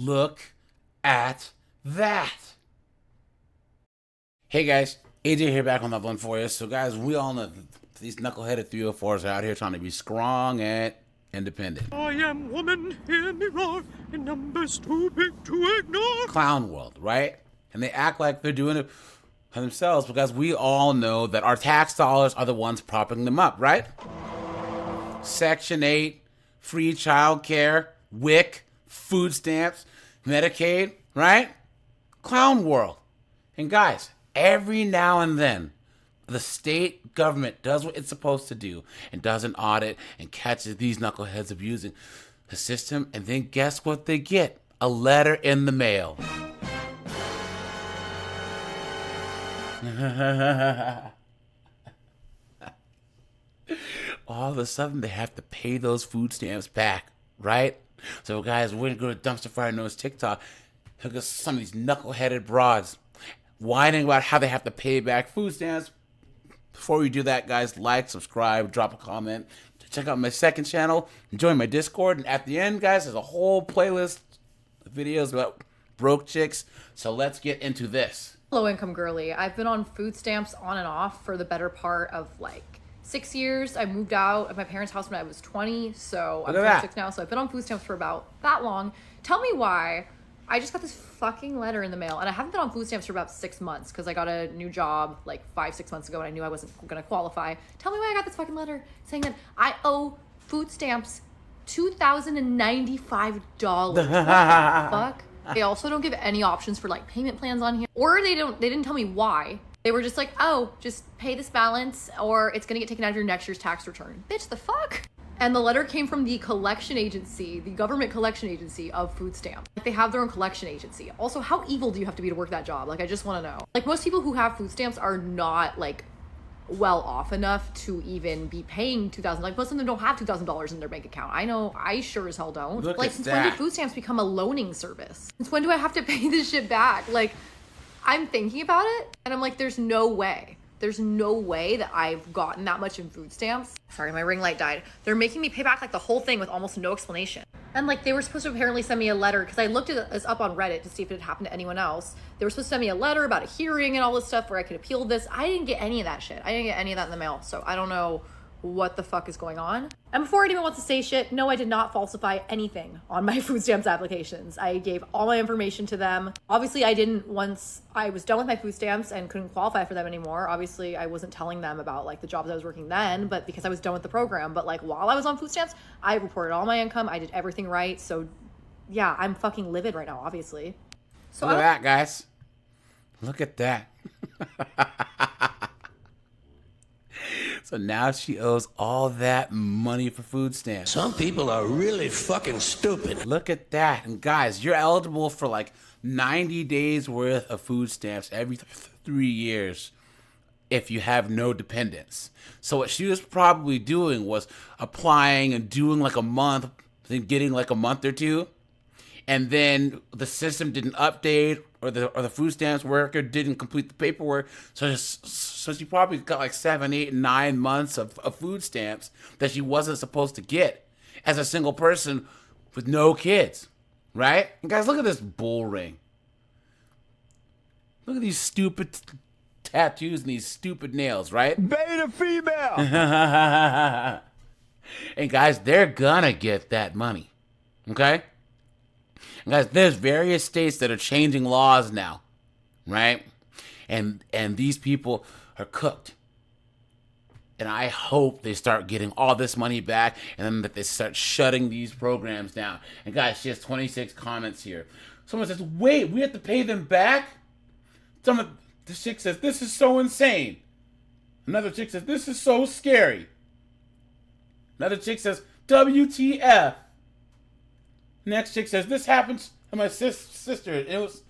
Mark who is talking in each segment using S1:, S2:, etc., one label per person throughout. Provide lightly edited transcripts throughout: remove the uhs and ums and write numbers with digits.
S1: Look at that. Hey guys, AJ here back on that one for you. So guys, we all know these knuckleheaded 304s are out here trying to be strong and independent.
S2: I am woman, hear me roar, in numbers too big to ignore.
S1: Clown world, right? And they act like they're doing it for themselves because we all know that our tax dollars are the ones propping them up, right? Section 8, free child care, WIC, food stamps, Medicaid, right? Clown world. And guys, every now and then, the state government does what it's supposed to do and does an audit and catches these knuckleheads abusing the system. And then guess what they get? A letter in the mail. All of a sudden, they have to pay those food stamps back, right? So guys, we're gonna go to Dumpster Fire Knows TikTok. Look at some of these knuckleheaded broads whining about how they have to pay back food stamps. Before we do that, guys, like, subscribe, drop a comment. Check out my second channel, join my Discord, and at the end, guys, there's a whole playlist of videos about broke chicks. So let's get into this.
S3: Low income girly. I've been on food stamps on and off for the better part of like 6 years. I moved out of my parents' house when I was 20, so I'm 26 now. So I've been on food stamps for about that long. Tell me why. I just got this fucking letter in the mail, and I haven't been on food stamps for about 6 months because I got a new job like 5-6 months ago and I knew I wasn't gonna qualify. Tell me why I got this fucking letter saying that I owe food stamps $2,095. What the fuck? They also don't give any options for like payment plans on here, or they didn't tell me why. They were just like, oh, just pay this balance or it's gonna get taken out of your next year's tax return. Bitch, the fuck? And the letter came from the collection agency, the government collection agency of food stamps. Like, they have their own collection agency. Also, how evil do you have to be to work that job? Like, I just wanna know. Like, most people who have food stamps are not like well off enough to even be paying $2,000. Like, most of them don't have $2,000 in their bank account. I know, I sure as hell don't.
S1: Look
S3: like,
S1: at
S3: since
S1: that.
S3: when did food stamps become a loaning service? Since when do I have to pay this shit back? Like, I'm thinking about it and I'm like, there's no way. There's no way that I've gotten that much in food stamps. Sorry, my ring light died. They're making me pay back like the whole thing with almost no explanation. And like, they were supposed to apparently send me a letter because I looked at this up on Reddit to see if it had happened to anyone else. They were supposed to send me a letter about a hearing and all this stuff where I could appeal this. I didn't get any of that shit. I didn't get any of that in the mail. So I don't know what the fuck is going on. And before anyone wants to say shit, no, I did not falsify anything on my food stamps applications. I gave all my information to them. Obviously, I didn't once I was done with my food stamps and couldn't qualify for them anymore. Obviously, I wasn't telling them about like the jobs I was working then, but because I was done with the program. But like while I was on food stamps, I reported all my income. I did everything right. So yeah, I'm fucking livid right now, obviously. So
S1: Look at that, guys. Look at that. So now she owes all that money for food stamps.
S4: Some people are really fucking stupid.
S1: Look at that. And guys, you're eligible for like 90 days worth of food stamps every 3 years if you have no dependents. So what she was probably doing was applying and doing like a month, then getting like a month or two. And then the system didn't update, or the food stamps worker didn't complete the paperwork. So she probably got like 7, 8, 9 months of food stamps that she wasn't supposed to get as a single person with no kids, right? And guys, look at this bull ring. Look at these stupid tattoos and these stupid nails, right?
S2: Beta female!
S1: And guys, they're gonna get that money, okay? And guys, there's various states that are changing laws now, right? And these people are cooked. And I hope they start getting all this money back and then that they start shutting these programs down. And guys, she has 26 comments here. Someone says, wait, we have to pay them back? This chick says, this is so insane. Another chick says, this is so scary. Another chick says, WTF. Next chick says, this happens to my sister. It was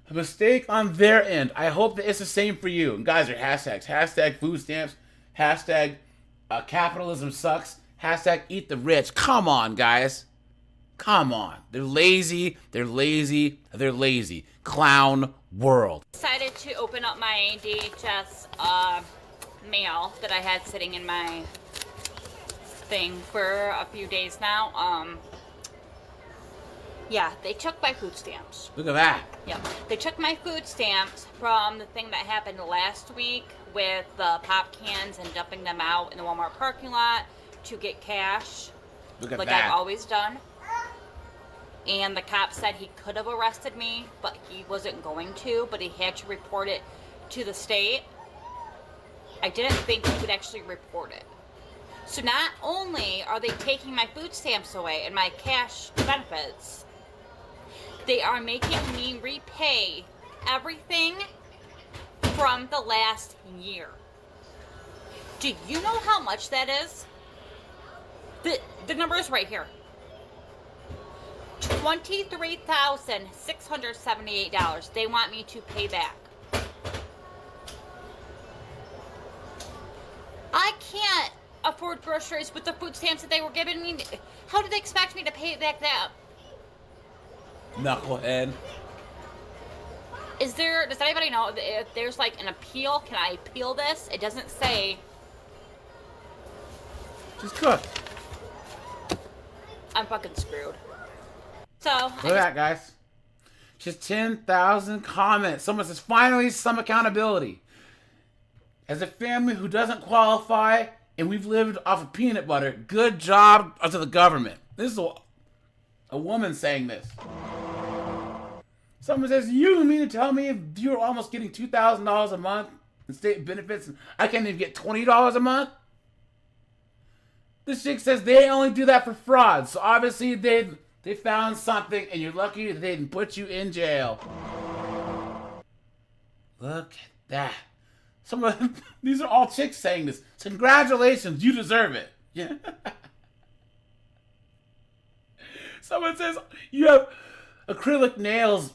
S1: a mistake on their end. I hope that it's the same for you. And guys, are hashtags. Hashtag food stamps. Hashtag capitalism sucks. Hashtag eat the rich. Come on, guys. Come on. They're lazy. They're lazy. They're lazy. Clown world.
S5: Decided to open up my DHS mail that I had sitting in my thing for a few days now. Yeah, they took my food stamps.
S1: Look at that.
S5: Yep. They took my food stamps from the thing that happened last week with the pop cans and dumping them out in the Walmart parking lot to get cash.
S1: Look at
S5: like
S1: that.
S5: I've always done. And the cop said he could have arrested me, but he wasn't going to, but he had to report it to the state. I didn't think he would actually report it. So not only are they taking my food stamps away and my cash benefits, they are making me repay everything from the last year. Do you know how much that is? The number is right here. $23,678 they want me to pay back. I can't afford groceries with the food stamps that they were giving me. How do they expect me to pay it back that?
S1: Knucklehead.
S5: Does anybody know if there's like an appeal? Can I appeal this? It doesn't say.
S1: Just cook.
S5: I'm fucking screwed. So.
S1: Look at that, guys. Just 10,000 comments. Someone says, finally, some accountability. As a family who doesn't qualify and we've lived off of peanut butter, good job to the government. This is a woman saying this. Someone says, you mean to tell me if you're almost getting $2,000 a month in state benefits and I can't even get $20 a month? This chick says they only do that for fraud. So obviously they found something and you're lucky that they didn't put you in jail. Look at that. These are all chicks saying this. So congratulations, you deserve it. Yeah. Someone says you have acrylic nails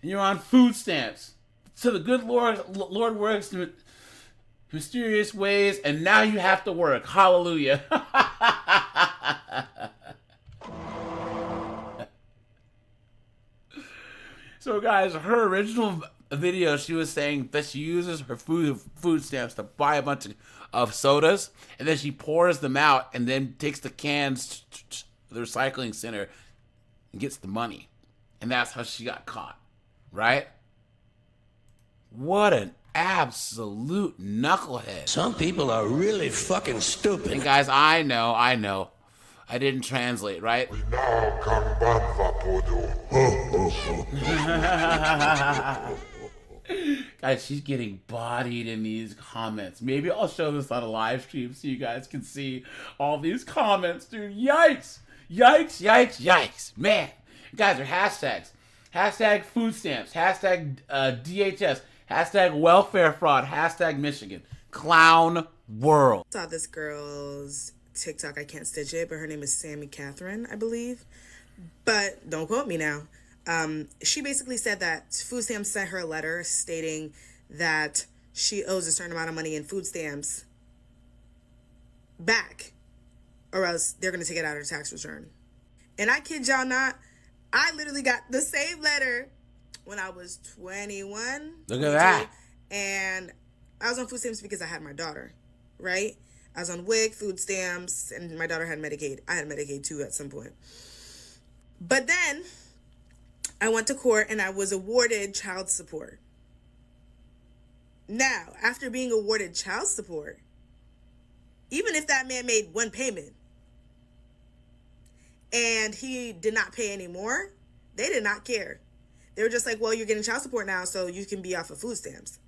S1: and you're on food stamps. So the good Lord works in mysterious ways, and now you have to work. Hallelujah. So guys, her original video, she was saying that she uses her food stamps to buy a bunch of sodas, and then she pours them out and then takes the cans to the recycling center and gets the money. And that's how she got caught, right? What an absolute knucklehead.
S4: Some people are really fucking stupid.
S1: And guys, I know. I didn't translate, right? Guys, she's getting bodied in these comments. Maybe I'll show this on a live stream so you guys can see all these comments, dude. Yikes! Yikes, yikes, yikes. Man. Guys, are hashtags. Hashtag food stamps. Hashtag DHS. Hashtag welfare fraud. Hashtag Michigan. Clown world.
S6: Saw this girl's TikTok. I can't stitch it, but her name is Sammy Catherine, I believe. But don't quote me now. She basically said that food stamps sent her a letter stating that she owes a certain amount of money in food stamps back, or else they're going to take it out of her tax return. And I kid y'all not, I literally got the same letter when I was 21.
S1: Look at that.
S6: And I was on food stamps because I had my daughter, right? I was on WIC, food stamps, and my daughter had Medicaid. I had Medicaid too at some point. But then I went to court and I was awarded child support. Now, after being awarded child support, even if that man made one payment and he did not pay any more, they did not care. They were just like, well, you're getting child support now, so you can be off of food stamps.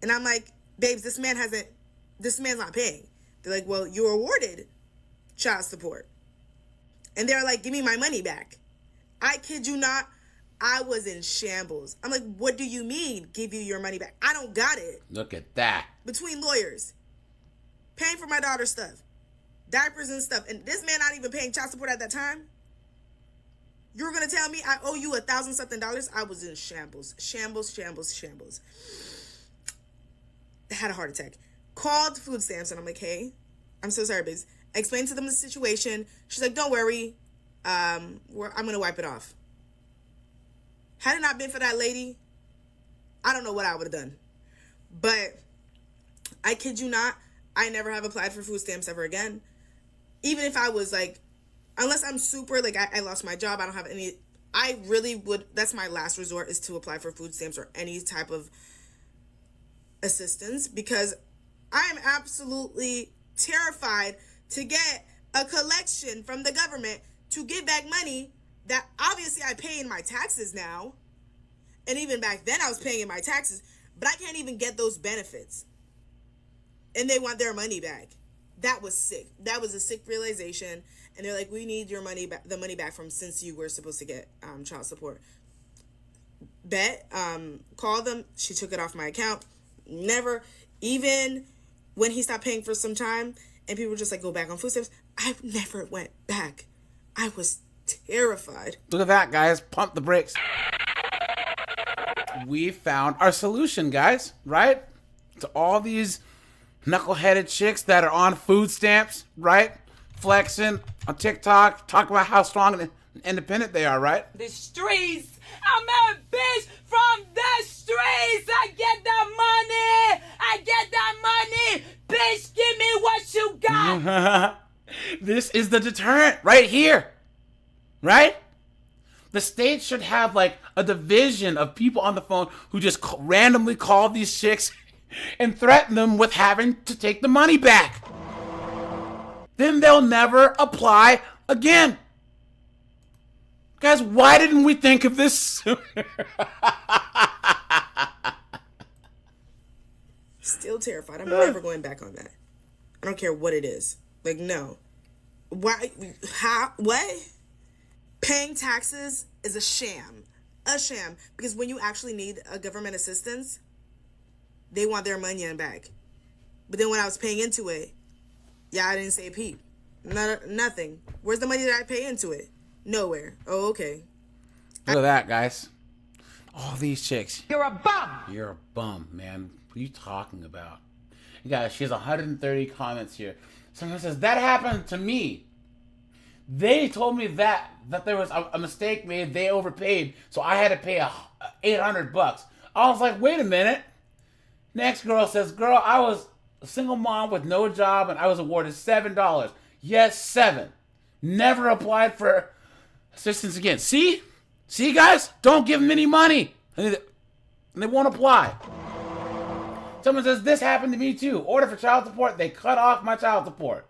S6: And I'm like, babes, this man's not paying. They're like, well, you were awarded child support. And they're like, give me my money back. I kid you not, I was in shambles. I'm like, what do you mean, give you your money back? I don't got it.
S1: Look at that.
S6: Between lawyers, paying for my daughter's stuff, diapers and stuff, and this man not even paying child support at that time. You were going to tell me I owe you $1,000-something? I was in shambles. Shambles. I had a heart attack. Called food stamps, and I'm like, hey, I'm so sorry, babes. I explained to them the situation. She's like, don't worry. I'm going to wipe it off. Had it not been for that lady, I don't know what I would have done. But I kid you not, I never have applied for food stamps ever again. Even if I was like unless I'm super, like, I lost my job, I don't have any, I really would, that's my last resort, is to apply for food stamps or any type of assistance, because I am absolutely terrified to get a collection from the government to give back money that obviously I pay in my taxes now. And even back then I was paying in my taxes, but I can't even get those benefits. And they want their money back. That was sick. That was a sick realization. And they're like, we need your money back, the money back from since you were supposed to get child support. Called them. She took it off my account. Never, even when he stopped paying for some time and people were just like, go back on food stamps, I never went back. I was terrified.
S1: Look at that, guys. Pump the brakes. We found our solution, guys, right? To all these knuckleheaded chicks that are on food stamps, right? Flexing on TikTok, talking about how strong and independent they are, right?
S7: The streets. I'm a bitch from the streets. I get that money. I get that money. Bitch, give me what you got.
S1: This is the deterrent right here, right? The state should have like a division of people on the phone who just randomly call these chicks and threaten them with having to take the money back. Then they'll never apply again. Guys, why didn't we think of this sooner?
S6: Still terrified. I'm never going back on that. I don't care what it is. Like, no. Why? How? What? Paying taxes is a sham. A sham. Because when you actually need a government assistance, they want their money back. But then when I was paying into it, yeah, I didn't say a peep. Nothing. Where's the money that I pay into it? Nowhere. Oh, okay.
S1: Look at that, guys. All these chicks.
S7: You're a bum.
S1: You're a bum, man. What are you talking about? You guys, she has 130 comments here. Someone says, that happened to me. They told me that there was a mistake made. They overpaid, so I had to pay $800. I was like, wait a minute. Next girl says, girl, I was a single mom with no job, and I was awarded $7. Yes, 7. Never applied for assistance again. See, guys, don't give them any money, and they won't apply. Someone says, this happened to me too. Order for child support. They cut off my child support.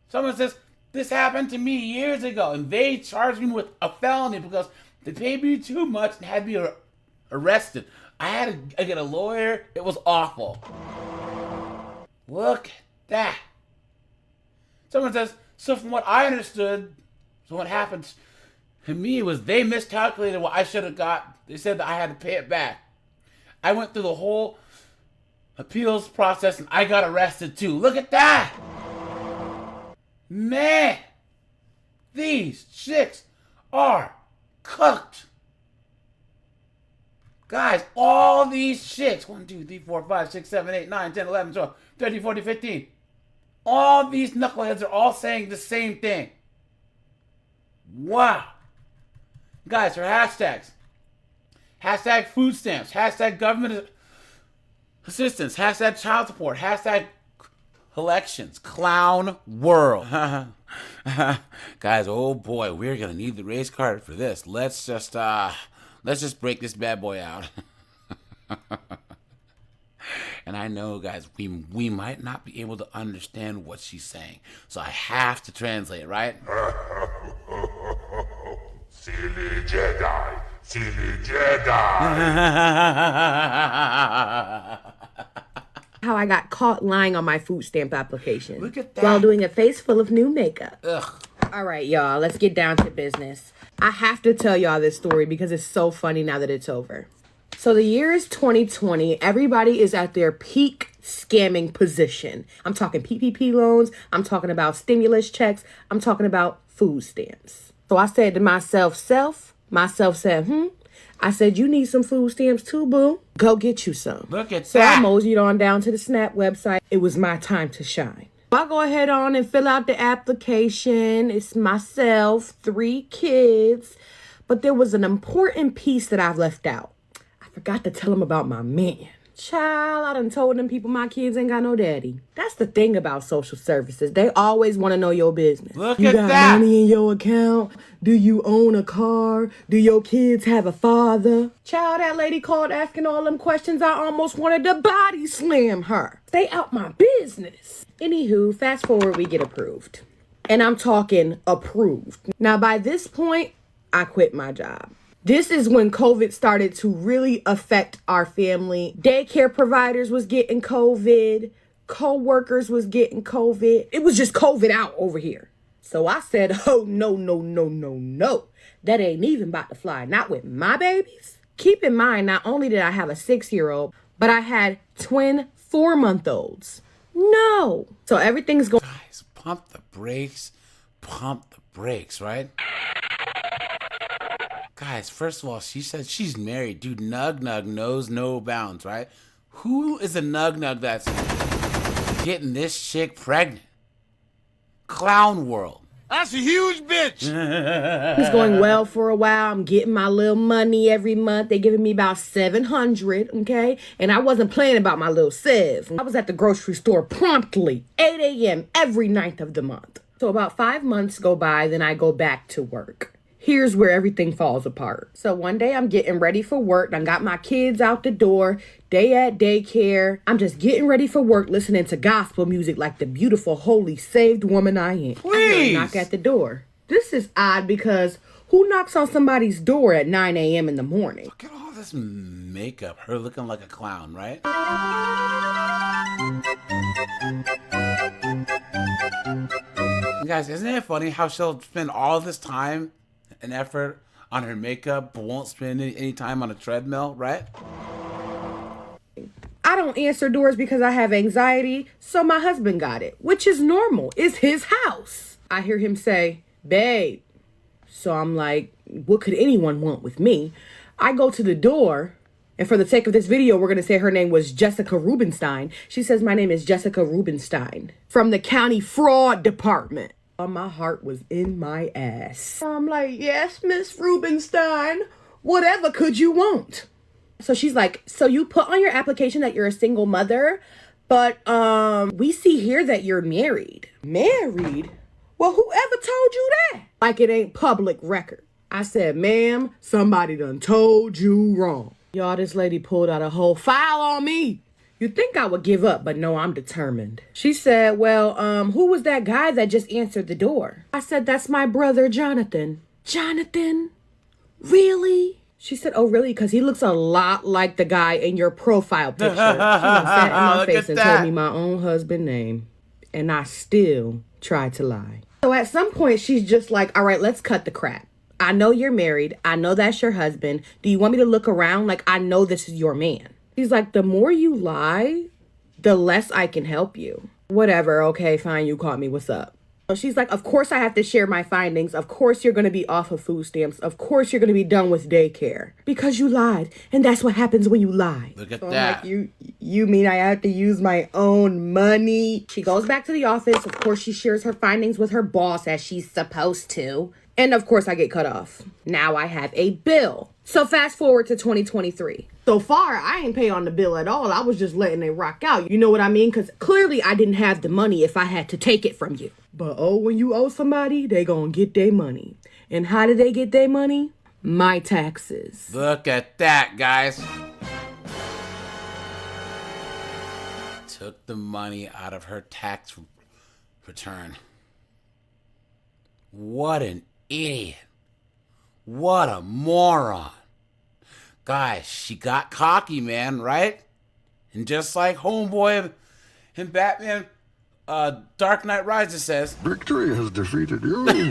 S1: Someone says, this happened to me years ago, and they charged me with a felony because they paid me too much and had me arrested. I had to get a lawyer. It was awful. Look at that. Someone says, so from what I understood, so what happened to me was they miscalculated what I should have got. They said that I had to pay it back. I went through the whole appeals process and I got arrested too. Look at that. Man, these chicks are cooked. Guys, all these chicks, 1, 2, 3, 4, 5, 6, 7, 8, 9, 10, 11, 12, 13, 14, 15. All these knuckleheads are all saying the same thing. Wow. Guys, for hashtags. Hashtag food stamps. Hashtag government assistance. Hashtag child support. Hashtag elections. Clown world. Guys, oh boy, we're going to need the race card for this. Let's just break this bad boy out. And I know, guys, we might not be able to understand what she's saying. So I have to translate, right?
S8: Silly Jedi. Silly Jedi.
S9: How I got caught lying on my food stamp application.
S1: Look at that.
S9: While doing a face full of new makeup.
S1: Ugh.
S9: All right, y'all, let's get down to business. I have to tell y'all this story because it's so funny now that it's over. So the year is 2020. Everybody is at their peak scamming position. I'm talking PPP loans. I'm talking about stimulus checks. I'm talking about food stamps. So I said to myself said, I said, you need some food stamps too, boo. Go get you some.
S1: Look at
S9: so
S1: that.
S9: I moseyed on down to the SNAP website. It was my time to shine. I go ahead on and fill out the application. It's myself, 3 kids. But there was an important piece that I've left out. I forgot to tell them about my man. Child, I done told them people my kids ain't got no daddy. That's the thing about social services. They always want to know your business.
S1: Look
S9: you
S1: at
S9: got
S1: that.
S9: money in your account? Do you own a car? Do your kids have a father? Child, that lady called asking all them questions. I almost wanted to body slam her. Stay out my business. Anywho, fast forward, we get approved. And I'm talking approved. Now, by this point, I quit my job. This is when COVID started to really affect our family. Daycare providers was getting COVID. Co-workers was getting COVID. It was just COVID out over here. So I said, oh, no. That ain't even about to fly. Not with my babies. Keep in mind, not only did I have a 6-year-old, but I had twin 4-month-olds. No. So everything's going...
S1: Guys, pump the brakes, right? Guys, first of all, she said she's married. Dude, nug knows no bounds, right? Who is a nug that's getting this chick pregnant? Clown world.
S4: That's a huge bitch.
S9: It's going well for a while. I'm getting my little money every month. They're giving me about $700, okay? And I wasn't playing about my little sev. I was at the grocery store promptly, 8 a.m. every night of the month. So about 5 months go by, then I go back to work. Here's where everything falls apart. So one day I'm getting ready for work. I got my kids out the door. They at daycare. I'm just getting ready for work, listening to gospel music like the beautiful, holy, saved woman I am.
S1: Please.
S9: I knock at the door. This is odd because who knocks on somebody's door at 9 a.m. in the morning?
S1: Look at all this makeup. Her looking like a clown, right? You guys, isn't it funny how she'll spend all this time and effort on her makeup, but won't spend any time on a treadmill, right?
S9: I don't answer doors because I have anxiety, so my husband got it, which is normal. It's his house. I hear him say, babe. So I'm like, what could anyone want with me? I go to the door, and for the sake of this video, we're going to say her name was Jessica Rubenstein. She says, my name is Jessica Rubenstein from the county fraud department. My heart was in my ass. I'm like, yes, Miss Rubenstein, whatever could you want? So she's like, so you put on your application that you're a single mother, but we see here that you're married. Married? Well, whoever told you that? Like it ain't public record. I said, ma'am, somebody done told you wrong. Y'all, this lady pulled out a whole file on me. You'd think I would give up, but no, I'm determined. She said, well, who was that guy that just answered the door? I said, that's my brother, Jonathan. Jonathan? Really? She said, oh, really? Because he looks a lot like the guy in your profile picture. She sat in my face and told me my own husband's name. And I still tried to lie. So at some point, she's just like, all right, let's cut the crap. I know you're married. I know that's your husband. Do you want me to look around? Like, I know this is your man. He's like, the more you lie, the less I can help you. Whatever, okay, fine, you caught me, what's up? So she's like, of course I have to share my findings. Of course you're going to be off of food stamps. Of course you're going to be done with daycare. Because you lied, and that's what happens when you lie.
S1: Look at
S9: so
S1: that.
S9: I'm like, you mean I have to use my own money? She goes back to the office. Of course she shares her findings with her boss as she's supposed to. And of course I get cut off. Now I have a bill. So fast forward to 2023. So far, I ain't pay on the bill at all. I was just letting it rock out. You know what I mean? Because clearly I didn't have the money if I had to take it from you. But oh, when you owe somebody, they gonna get their money. And how did they get their money? My taxes.
S1: Look at that, guys. Took the money out of her tax return. What an idiot. What a moron. Guys, she got cocky, man, right? And just like Homeboy and Batman, Dark Knight Rises says,
S8: Victory has defeated you.
S9: When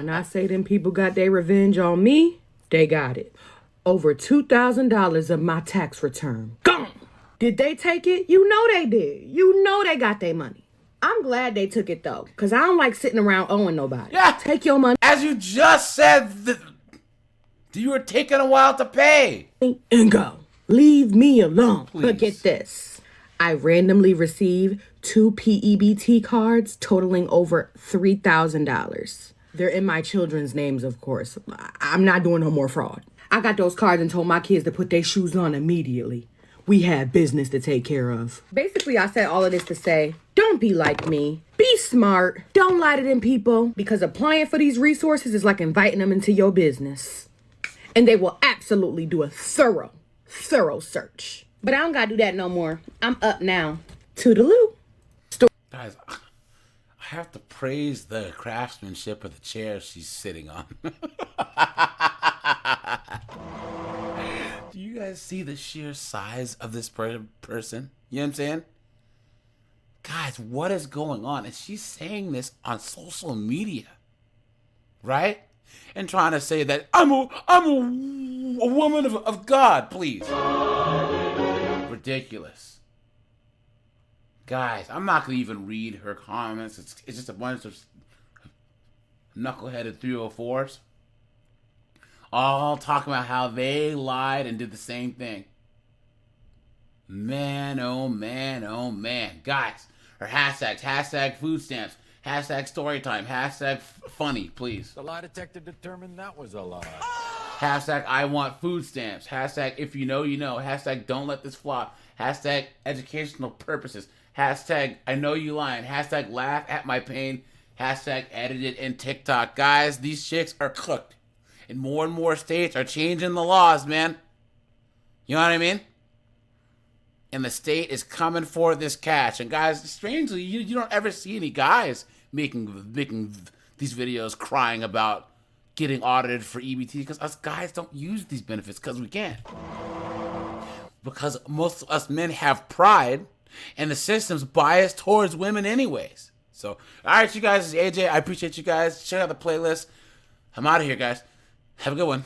S9: I say them people got their revenge on me, they got it. Over $2,000 of my tax return. Gone. Did they take it? You know they did. You know they got their money. I'm glad they took it, though, because I don't like sitting around owing nobody.
S1: Yeah.
S9: Take your money.
S1: As you just said, you were taking a while to pay.
S9: And go. Leave me alone.
S1: Please.
S9: But get this. I randomly received 2 PEBT cards totaling over $3,000. They're in my children's names, of course. I'm not doing no more fraud. I got those cards and told my kids to put their shoes on immediately. We have business to take care of. Basically, I said all of this to say, don't be like me. Be smart. Don't lie to them people, because applying for these resources is like inviting them into your business. And they will absolutely do a thorough search. But I don't gotta do that no more. I'm up now. Toodaloo.
S1: Guys, I have to praise the craftsmanship of the chair she's sitting on. Do you guys see the sheer size of this person? You know what I'm saying? Guys, what is going on? And she's saying this on social media, right? And trying to say that I'm a woman of God, please. Ridiculous. Guys, I'm not going to even read her comments. It's just a bunch of knuckleheaded 304s. All talking about how they lied and did the same thing. Man, oh man, oh man. Guys, her hashtags, hashtag food stamps, hashtag story time, hashtag funny, please.
S10: The lie detector determined that was a lie.
S1: Hashtag I want food stamps, hashtag if you know, you know, hashtag don't let this flop, hashtag educational purposes, hashtag I know you lying, hashtag laugh at my pain, hashtag edited in TikTok. Guys, these chicks are cooked. And more states are changing the laws, man. You know what I mean? And the state is coming for this cash. And guys, strangely, you don't ever see any guys making these videos crying about getting audited for EBT, because us guys don't use these benefits because we can't. Because most of us men have pride, and the system's biased towards women anyways. So, all right, you guys, this is AJ. I appreciate you guys. Check out the playlist. I'm out of here, guys. Have a good one.